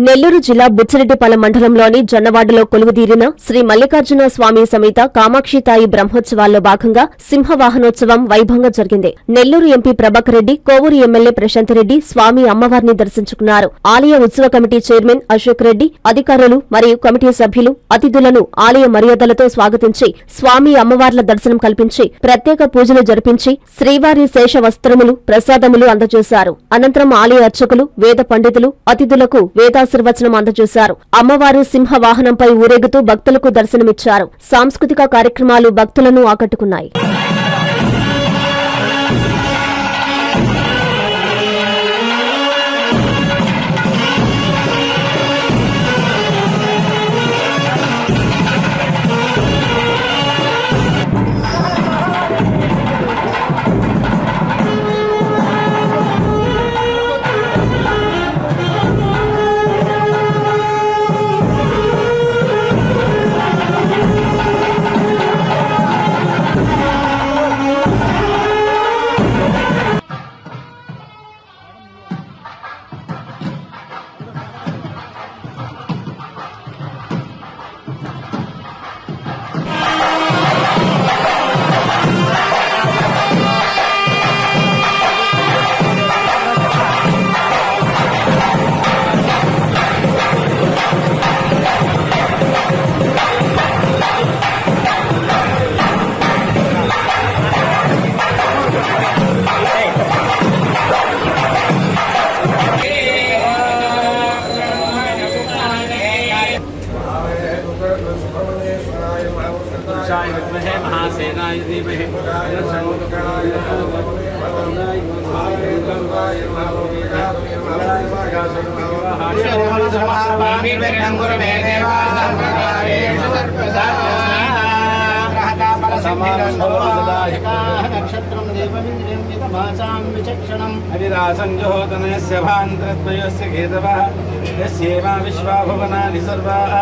నెల్లూరు జిల్లా బుచ్చిరెడ్డిపాలెం మండలంలోని జొన్నవాడలో కొలువుదీరిన శ్రీ మల్లికార్జున స్వామి సమేత కామాక్షితాయి బ్రహ్మోత్సవాల్లో భాగంగా సింహవాహనోత్సవం వైభవంగా జరిగింది. నెల్లూరు ఎంపీ ప్రభాకర్ రెడ్డి, కోవూరు ఎమ్మెల్యే ప్రశాంత్ రెడ్డి స్వామి అమ్మవారిని దర్శించుకున్నారు. ఆలయ ఉత్సవ కమిటీ చైర్మన్ అశోక్ రెడ్డి, అధికారులు మరియు కమిటీ సభ్యులు అతిథులను ఆలయ మర్యాదలతో స్వాగతించి స్వామి అమ్మవార్ల దర్శనం కల్పించి ప్రత్యేక పూజలు జరిపించి శ్రీవారి శేష వస్త్రములు, ప్రసాదములు అందజేశారు. అనంతరం ఆలయ అర్చకులు, వేద పండితులు అతిథులకు వేదాశీర్వచనం అందజేశారు. అమ్మవారు సింహ వాహనంపై ఊరేగుతూ భక్తులకు దర్శనమిచ్చారు. సాంస్కృతిక కార్యక్రమాలు భక్తులను ఆకట్టుకున్నాయి. महासेनाय धीमहि हरिरासञ्जहोतनयस्य भान्तरद्वयस्य केतवः यस्येमा विश्वा भुवनानि सर्वाः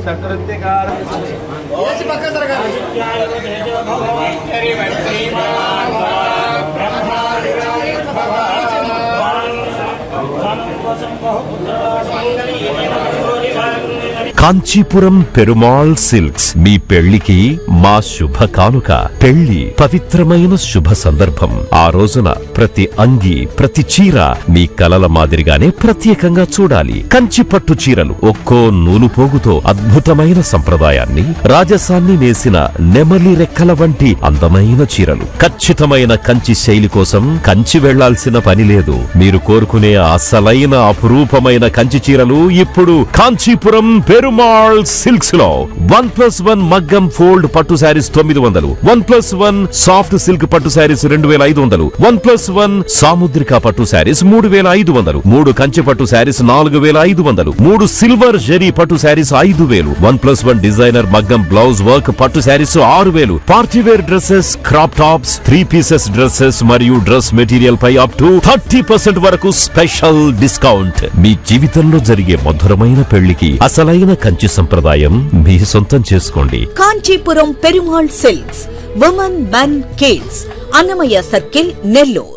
सकृत्यकार కాంచీపురం పెరుమాళ్ సిల్క్స్ మీ పెళ్లికి మా శుభ కానుక. పెళ్లి పవిత్రమైన శుభ సందర్భం. ఆ రోజున ప్రతి అంగి, ప్రతి చీర మీ కలల మాదిరిగానే ప్రత్యేకంగా చూడాలి. కంచి పట్టు చీరలు ఒక్కో నూలు పోగుతో అద్భుతమైన సంప్రదాయాన్ని, రాజసాన్ని నేసిన నెమలి రెక్కల వంటి అందమైన చీరలు. ఖచ్చితమైన కంచి శైలి కోసం కంచి వెళ్లాల్సిన పని లేదు. మీరు కోరుకునే అసలైన అపురూపమైన కంచి చీరలు ఇప్పుడు కాంచీపురం పెరుమాళ్ సిల్క్స్ లో 1+1 మగ్గం ఫోల్డ్ పట్టు శారీస్ 900, 1+1 సాఫ్ట్ సిల్క్ పట్టు శారీస్ 2500, 1+1 సాముద్రిక పట్టు శారీస్ 3500, 3 కంచి పట్టు శారీస్ 4500, 3 సిల్వర్ జెరీ పట్టు శారీస్ 5000, 1+1 డిజైనర్ మగ్గం బ్లౌజ్ వర్క్ పట్టు sarees 6000, partywear dresses, crop tops, 3 pieces dresses మరియు డ్రెస్ మెటీరియల్ పై అప్ టు 30% వరకు స్పెషల్ డిస్కౌంట్. మీ జీవితంలో జరిగే మధురమైన పెళ్లికి అసలైన కంచి సంప్రదాయం మీ సొంతం చేసుకోండి. Kanchipuram Perumal silks, women, men, kids, Annamayya circle, Nellore.